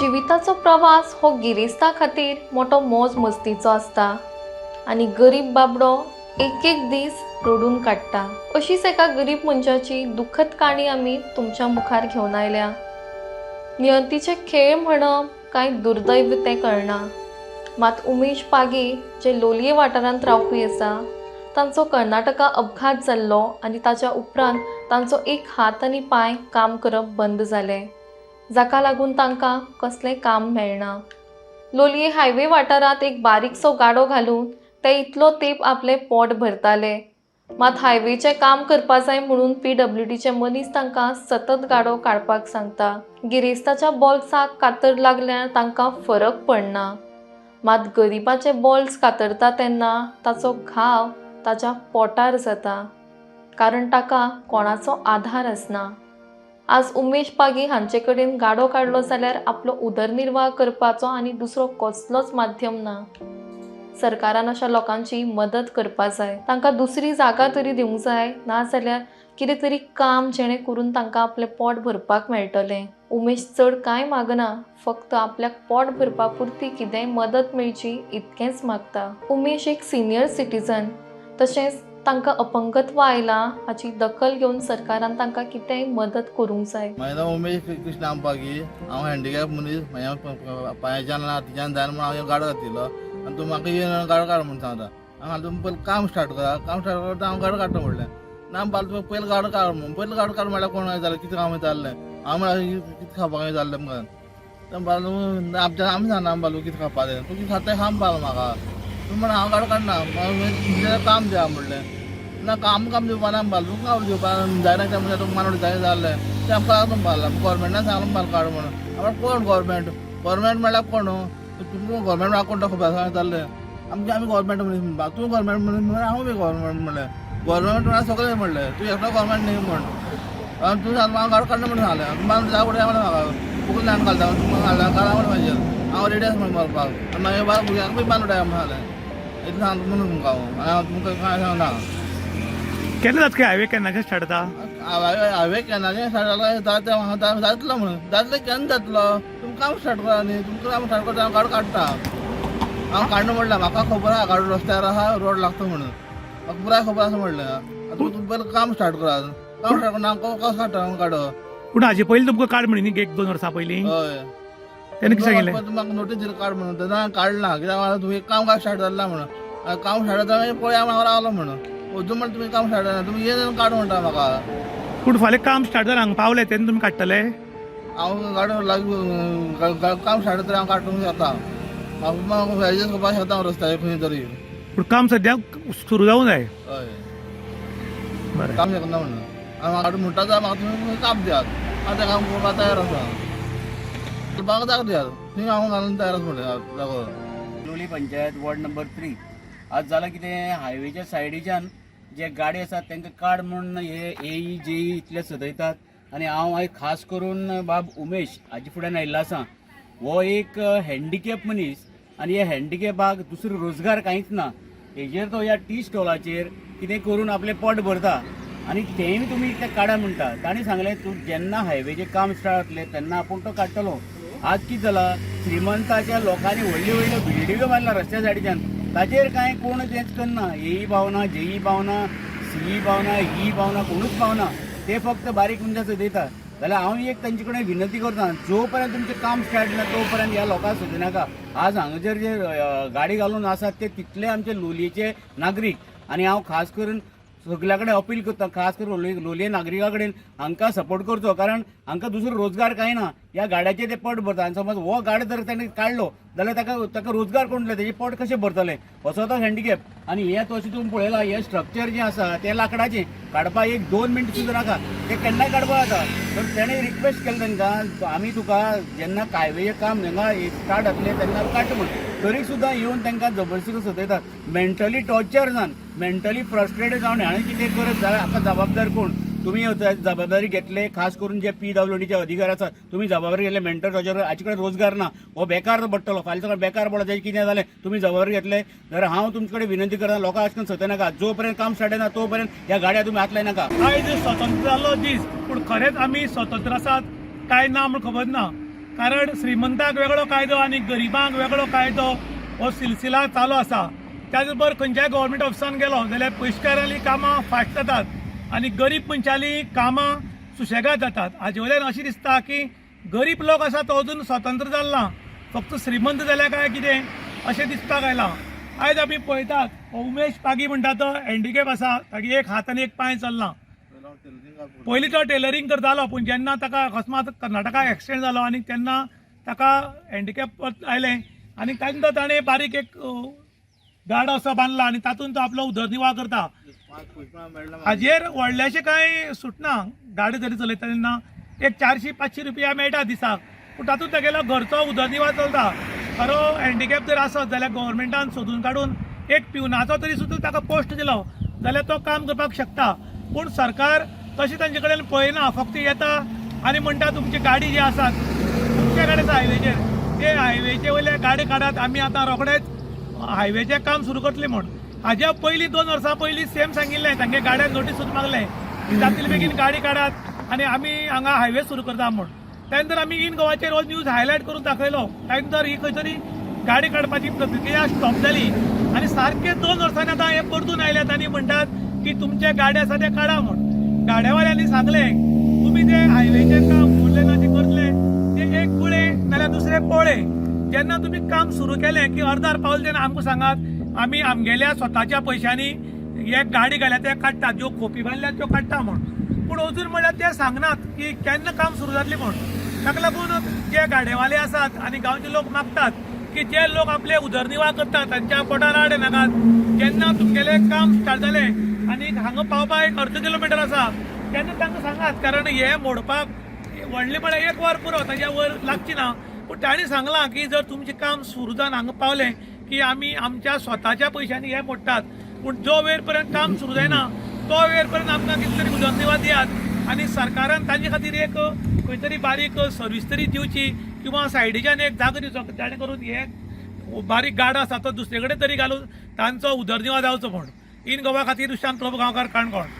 जिविताचो प्रवास हो गिरेस्ता खातीर मोठो मोज मस्तीचो आसता आनी गरीब बाबडो एक एक दीस रडून काडटा। अशीच एका गरीब मनशाची दुखद काणी आमी तुमच्या मुखार घेवन आयल्या। नियतीचे खेळ म्हणप काय दुर्दैव तें कळना, मात उमेश पागी जे लोलये वाठारांत रावपी आसा तांचो कर्नाटका अपघात जाल्लो आनी ताच्या उपरांत तांचो एक हात आनी पांय काम करप बंद जाले, जाका लागून तांकां कसलें काम मेळना। लोलये हायवे वाठारांत एक बारीकसो गाडो घालून ते इतलो तेंप आपले पोट भरताले, मात हायवेचें काम करपा जाय म्हणून PWDचे मनीस तांकां सतत गाडो काडपाक सांगता। गिरेस्ताच्या बॉल्साक कातर लागल्यार तांकां फरक पडना, मात गरीबाचे बॉल्स कातरता तेन्ना ताचो घाव ताच्या पोटार जाता, कारण ताका कोणाचो आधार आसना। आज उमेश पागी हांचे कडेन गाडो काडलो जाल्यार आपलो उदरनिर्वाह करपाचो आनी दुसरो कसलोच माध्यम ना। सरकारान अशा लोकांची मदत करपा जाय, तांकां दुसरी जागा तरी दिवंक जाय, ना जाल्यार कितें तरी काम जेणे करून तांकां आपलें पोट भरपाक मेळटलें। उमेश चड कांय मागना, फक्त आपल्याक पोट भरपा पुरती कितेंय मदत मेळची इतकेंच मागता। उमेश एक सिनियर सिटीजन, तशेंच तांकां अपंगत्व आयलां हाची दखल घेवन सरकारान तांकां कितेंय मदत करूंक जाय। म्हाजें नांव उमेश कृष्ण आंबागी, हांव हँडिकॅप मनीस, म्हाज्या पांयाच्यान हातीच्यान जायना म्हूण हांवें गाडो घातिल्लो आनी तूं म्हाका येवन गाडो काड म्हूण सांगता। हांव तुमी पयलीं काम स्टार्ट करता हांव गाडो काडटा म्हणलें। ना बाल तुमी पयलीं गाडो काड म्हूण, पयलीं गाडो काड म्हळ्यार कोण जालें, कितें काम जाल्लें, हांव म्हळ्यार कितें खावपाक जाल्लें म्हाका। बाल आमी सांगना बाल कितें खावपा जाय, तूं कितें खाता खाम बाल म्हाका। तूं म्हणून हांव गाडो काडना, म्हाका काम दिया म्हणलें। ना काम दिवपा ना बाल, तुका काम दिवपा जायना तें म्हणजे तुका मानवडी जाय जाल्लें तें आमकां लागून बाल, गोवोरमेंटान सांगलें बाल काड म्हणून। आमकां कोण गोवोरमेंट म्हळ्यार कोण, तुमकां गोवोरमेंट कोण तो खबर आसा जाल्लें, आमी गोवोरमेंट मनीस म्हणपा, तूं गोवोरमेंट मनीस म्हणल्यार हांव बी गोवोरमेंट म्हणलें। गोवोरमेंट म्हळ्यार सगळें म्हणलें, तूं एकटो गोवोरमेंट न्ही म्हण। तूं सांग हांव गाडो काडना म्हणून सांगलें, मागीर जाय पडलें म्हणलें म्हाका, बुकल ल्हान घालता तुमकां घालता काडा म्हणून म्हाजेर, हांव रेडी आसा म्हणून मारपाक। आनी मागीर बाल भुरग्यांक बी बांदूड म्हणून सांगलें, इतलें सांगता म्हणून तुमकां हांव तुमकां कांय सांगना। केन्ना जाता हायवे केन्नाचे स्टार्ट जाता? हायवे केन्नाचे स्टार्ट जाता जातलो म्हणून, जातलें केन्ना जातलो, तुमकां काम स्टार्ट करा न्ही, तुमकां काम स्टार्ट करता हांव गाडो काडटा। हांव काडना म्हणलें, म्हाका खबर आहा गाडो रस्त्यार आहा, रोड लागता म्हणून, म्हाका पुराय खबर आसा म्हणलें। तुमी पयलीं काम स्टार्ट करात, काम स्टार्ट करून हांव कसो काडटा गाडो। पूण हाजे पयलीं तुमकां काड म्हणी न्ही 1-2 वर्सां पयलीं? हय, तेन्ना कितें सांगिल्लें? म्हाका नोटीस दिली काड म्हणून, तेन्ना काडला, कित्याक तुमी काम काय स्टार्ट जाल्ला म्हणून। काम स्टार्ट जाता पळया हांव रावलो म्हणून, अजून म्हणून तुमी काम स्टार्ट जालें, तुमी येवन काड म्हणटा म्हाका। पूण फाल्यां काम स्टार्ट जालें हांगा पावलें तेन्ना तुमी काडटले? हांव गाडो काम स्टार्ट जाता हांव काडूंक शकता, म्हाका एडजस्ट करपाक शकता हांव रस्त्यार खंय तरी। पूण काम सद्याक सुरू जावंक जाय। हय, बरें, काम शकना म्हणून हांव गाडो म्हणटा जाल्यार म्हाका तुमी काम दियात, हांव तें काम करपाक तयार आसा। म्हाका जागो दियात, थंय हांव घालून तयार आसा म्हणलें जागो। लोलये पंचायत वॉर्ड नंबर 3 आज जालां कितें, हायवेच्या सायडीच्यान जे गाडी आसात तांकां काड म्हणून हे AE JE इतले सदयतात आनी हांव आयज खास करून बाब उमेश हाजे फुड्यान आयिल्लो आसा। हो एक हँडिकॅप मनीस आनी हे हँडिकॅपाक दुसरो रोजगार कांयच ना, हेजेर तो ह्या टी स्टॉलाचेर कितें करून आपलें पोट भरता आनी तेंय तुमी इतलें काडा म्हणटा। ताणें सांगलें तूं जेन्ना हायवेचें काम स्टार्ट जातलें तेन्ना आपूण तो काडटलो। आज कितें जालां, श्रीमंताच्या लोकांनी व्हडल्यो व्हडल्यो बिल्डिंगो बांदला रस्त्या सायडीच्यान, ताचेर कांय कोण तेंच करना, AE पावना, JE पावना, CE पावना, E पावना, कोणूच पावना, ते फक्त बारीक मनशां सदयता। जाल्यार हांव एक तांचे कडेन विनंती करता, जो पर्यंत तुमचें काम स्टार्ट ना तो पर्यंत ह्या लोकांक सदनाका। आज हांगासर जे गाडी घालून आसात ते तितले आमचे लोलयेचे नागरीक, आनी हांव खास करून सगळ्या कडेन अपील करता, खास करून लोलये नागरिका कडेन हांकां सपोर्ट करचो, कारण हांकां दुसरो रोजगार कांय ना, ह्या गाड्याचेर ते पोट भरता। आनी समज हो गाडो जर ताणें काडलो जाल्यार ताका रोजगार कोण दितले, तेजें पोट कशें भरतलें, असो तो हँडिकॅप। आनी हें तशें तुमी पळयलां, हें स्ट्रक्चर जें आसा तें लाकडाचें, काडपाक 1-2 मिनट सुद्दां नाका, तें केन्नाय काडपाक जाता। तर तेणें रिक्वेस्ट केलें तांकां, आमी तुका जेन्ना हायवेचें काम हांगा स्टार्ट जातलें तेन्ना काड म्हूण, तरी सुद्दां येवन तांकां जबरदस्ती सदयतात। मेंटली टॉर्चर जावन, मेंटली फ्रस्ट्रेटेड जावन हांवें कितें करत जाल्यार हाका जबाबदार कोण? तुम्ही जबाबदारी घेतले, खास करून जे PWDचे अधिकारी आसात, तुम्ही जबाबदारी घेतले। मेंटल टॉर्चर, हाचे कडेन रोजगार ना, हो बेकार पडटलो, फाल्यां सकाळ बेकार पडलो, तेजें कितें जालें, तुमी जबाबदारी घेतले जाल्यार हांव तुमचे कडेन विनंती करता, लोकांक अशें करून सतनाका, जो पर्यंत काम स्टार्ट जायना तो पर्यंत ह्या गाड्या तुमी हात लायनाका। आयज स्वतंत्र जाल्लो दीस, पूण खरेंच आमी स्वतंत्र आसात काय ना म्हूण खबर ना। कारण श्रीमंताक वेगळो कायदो आणि गरिबांक वेगळो कायदो हो सिलसिला चालू आसा. त्याच बरोबर खंयच्याय गव्हर्मेंट ऑफिसान गेलो जाल्यार पयशेकारांनी कामां फास्ट जातात आनी गरीब मनशाली कामां सुशेगाद जातात. हाजे वयल्यान अशें दिसता की गरीब लोक आसा तो अजून स्वतंत्र जालो ना, फक्त श्रीमंत जाल्या काय कितें अशें दिसपाक आयलां. आयज आमी पळयतात उमेश पागी म्हणटा तो हँडिकॅप आसा, तागे एक हात आनी एक पांय चलना. पयलीं तो टेलरिंग करतालो, पूण जेन्ना ताका अकस्मात कर्नाटकाक एक्सिडेंट जालो आनी तेन्ना ताका हँडिकॅप आयलें आनी तेन्ना ताणें बारीक एक गाडो असो बांदला आनी तातूंत तो आपलो उदरनिर्वाह करता. हाजेर व्हडलेशें कांय सुटना. गाडी जरी चलयता तेन्ना एक 400-500 रुपया मेळटा दिसाक, पूण तातूंत तागेलो घरचो उदरनिर्वाह चलता. खरो हँडिकॅप जर आसत जाल्यार गव्हर्मेंटान सोदून काडून एक पिवनाचो तरी सुद्दां ताका पोस्ट दिलो जाल्यार तो काम करपाक शकता. पूण सरकार तशें तांचे कडेन पळयना, फक्त येता आनी म्हणटा तुमची गाडी जी आसात तुमचे कडेन हायवेचेर ते हायवेचे वयले गाडी काडात, आमी आतां रोखडेच हायवेचें काम सुरू करतले म्हूण. हाज्या पयलीं 2 वर्सां पयलीं सेम सांगिल्लें, तांगे गाड्याक नोटीस सुद्दां मागलें की जातले बेगीन गाडी काडात आनी आमी हांगा हायवे सुरू करता म्हूण. त्यानंतर आमी इन गोवाचेर हो न्यूज हायलायट करून दाखयलो. त्यानंतर ही खंय तरी गाडी काडपाची प्रक्रिया स्टॉप जाली आनी सारके 2 वर्सांनी आतां हे परतून आयल्यात आनी म्हणटात की तुमचे गाडी आसा ते काडा म्हूण. गाड्यावाल्यांनी सांगलें तुमी जे हायवेचेर काम फुडलेनाचे करतले ते एक गुळे नाल्यार दुसरे पोळे. जेन्ना तुमी काम सुरू केलें की अर्दार पावले तेन्ना आमकां सांगात आमी आमगेल्या स्वताच्या पयशांनी हे गाडी घाल्या ते काडटात, ज्यो खोपी बांदल्यात त्यो काडटा म्हूण. पूण अजून म्हळ्यार ते सांगनात की केन्ना काम सुरू जातलें म्हूण. ताका लागून जे गाडेवाले आसात आनी गांवचे लोक मागतात की जे लोक आपले उदरनिर्वाह करतात तांच्या पोटार आड नाकात. जेन्ना तुमगेलें काम स्टार्ट जालें आनी हांगा पावपाक एक अर्द किलोमिटर आसा तेन्ना तांकां सांगात, कारण हे मोडपाक व्हडलें म्हळ्यार 1 वर पुरो, ताच्या वयर लागची ना. पूण तांणी सांगलां की जर तुमचें काम सुरू जावन हांगा पावलें की आमी आमच्या स्वताच्या पयशांनी हे मोडटात, पूण जो वेळ पर्यंत काम सुरू जायना तो वेळ पर्यंत आमकां कितें तरी उदरनिर्वाह दियात. आनी सरकारान तांचे खातीर एक खंय तरी बारीक सर्वीस तरी दिवची किंवा सायडीच्यान एक जागो दिवचो जाणे करून हे बारीक गाडो आसा तो दुसरे कडेन तरी घालून तांचो उदरनिर्वाह जावचो म्हूण. इन गोवा खातीर दुशांत प्रभू गांवकार काणकोण.